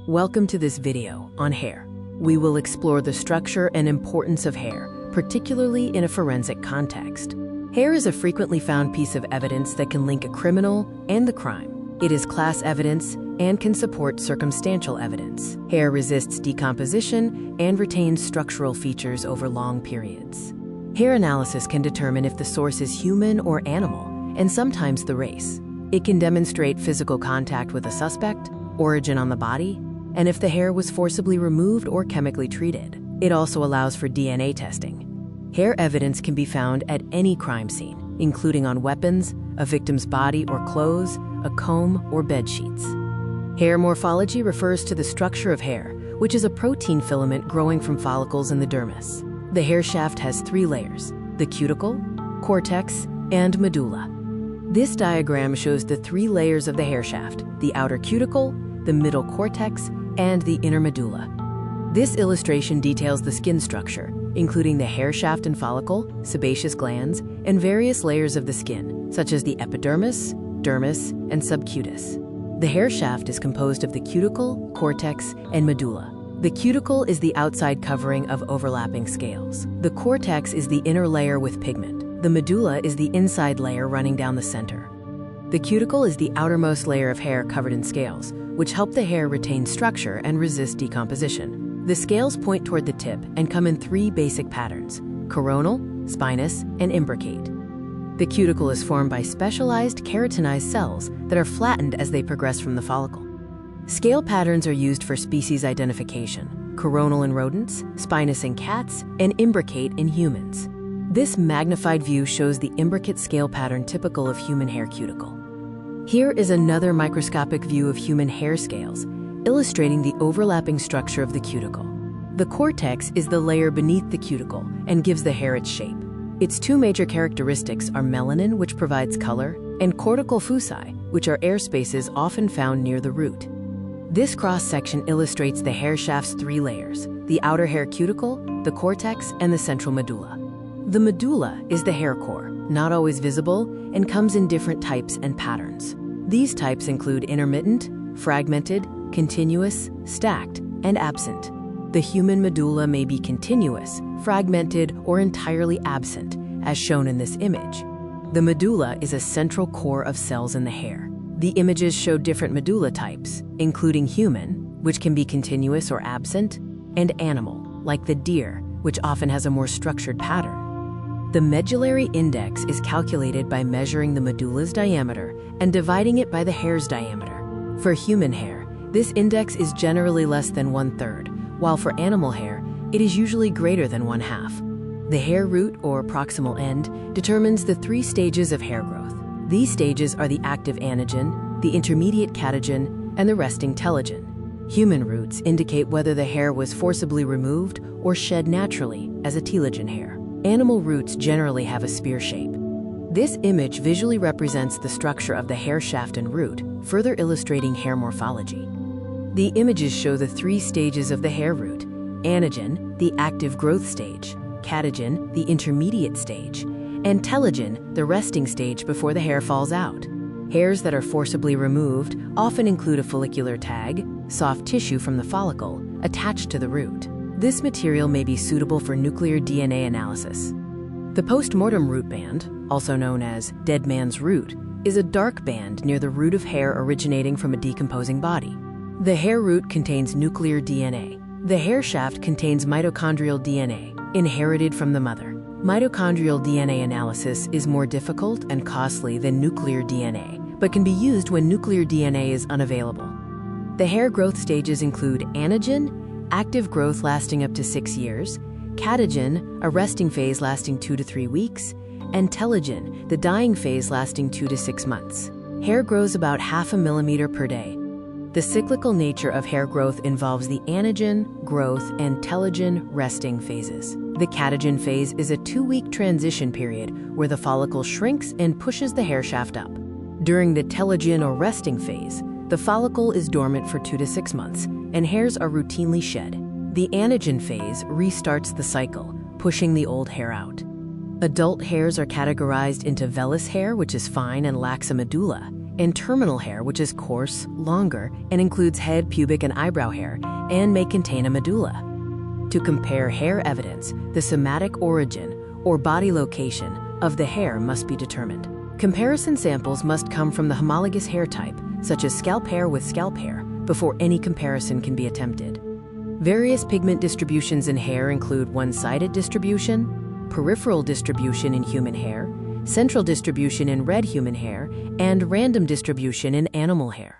Welcome to this video on hair. We will explore the structure and importance of hair, particularly in a forensic context. Hair is a frequently found piece of evidence that can link a criminal and the crime. It is class evidence and can support circumstantial evidence. Hair resists decomposition and retains structural features over long periods. Hair analysis can determine if the source is human or animal, and sometimes the race. It can demonstrate physical contact with a suspect, origin on the body, and if the hair was forcibly removed or chemically treated. It also allows for DNA testing. Hair evidence can be found at any crime scene, including on weapons, a victim's body or clothes, a comb, or bed sheets. Hair morphology refers to the structure of hair, which is a protein filament growing from follicles in the dermis. The hair shaft has 3 layers: the cuticle, cortex, and medulla. This diagram shows the 3 layers of the hair shaft: the outer cuticle, the middle cortex, and the inner medulla. This illustration details the skin structure, including the hair shaft and follicle, sebaceous glands, and various layers of the skin, such as the epidermis, dermis, and subcutis. The hair shaft is composed of the cuticle, cortex, and medulla. The cuticle is the outside covering of overlapping scales. The cortex is the inner layer with pigment. The medulla is the inside layer running down the center. The cuticle is the outermost layer of hair covered in scales, which help the hair retain structure and resist decomposition. The scales point toward the tip and come in 3 basic patterns: coronal, spinous, and imbricate. The cuticle is formed by specialized keratinized cells that are flattened as they progress from the follicle. Scale patterns are used for species identification: coronal in rodents, spinous in cats, and imbricate in humans. This magnified view shows the imbricate scale pattern typical of human hair cuticle. Here is another microscopic view of human hair scales, illustrating the overlapping structure of the cuticle. The cortex is the layer beneath the cuticle and gives the hair its shape. Its 2 major characteristics are melanin, which provides color, and cortical foci, which are air spaces often found near the root. This cross-section illustrates the hair shaft's 3 layers: the outer hair cuticle, the cortex, and the central medulla. The medulla is the hair core, not always visible, and comes in different types and patterns. These types include intermittent, fragmented, continuous, stacked, and absent. The human medulla may be continuous, fragmented, or entirely absent, as shown in this image. The medulla is a central core of cells in the hair. The images show different medulla types, including human, which can be continuous or absent, and animal, like the deer, which often has a more structured pattern. The medullary index is calculated by measuring the medulla's diameter and dividing it by the hair's diameter. For human hair, this index is generally less than 1/3, while for animal hair, it is usually greater than 1/2. The hair root, or proximal end, determines the 3 stages of hair growth. These stages are the active anagen, the intermediate catagen, and the resting telogen. Human roots indicate whether the hair was forcibly removed or shed naturally as a telogen hair. Animal roots generally have a spear shape. This image visually represents the structure of the hair shaft and root, further illustrating hair morphology. The images show the 3 stages of the hair root: anagen, the active growth stage; catagen, the intermediate stage; and telogen, the resting stage before the hair falls out. Hairs that are forcibly removed often include a follicular tag, soft tissue from the follicle, attached to the root. This material may be suitable for nuclear DNA analysis. The post-mortem root band, also known as dead man's root, is a dark band near the root of hair originating from a decomposing body. The hair root contains nuclear DNA. The hair shaft contains mitochondrial DNA, inherited from the mother. Mitochondrial DNA analysis is more difficult and costly than nuclear DNA, but can be used when nuclear DNA is unavailable. The hair growth stages include anagen, active growth lasting up to 6 years, catagen, a resting phase lasting 2 to 3 weeks, and telogen, the dying phase lasting 2 to 6 months. Hair grows about 0.5 millimeter per day. The cyclical nature of hair growth involves the anagen, growth, and telogen resting phases. The catagen phase is a 2-week transition period where the follicle shrinks and pushes the hair shaft up. During the telogen or resting phase, the follicle is dormant for 2 to 6 months, and hairs are routinely shed. The anagen phase restarts the cycle, pushing the old hair out. Adult hairs are categorized into vellus hair, which is fine and lacks a medulla, and terminal hair, which is coarse, longer, and includes head, pubic, and eyebrow hair, and may contain a medulla. To compare hair evidence, the somatic origin, or body location, of the hair must be determined. Comparison samples must come from the homologous hair type, such as scalp hair with scalp hair, before any comparison can be attempted. Various pigment distributions in hair include one-sided distribution, peripheral distribution in human hair, central distribution in red human hair, and random distribution in animal hair.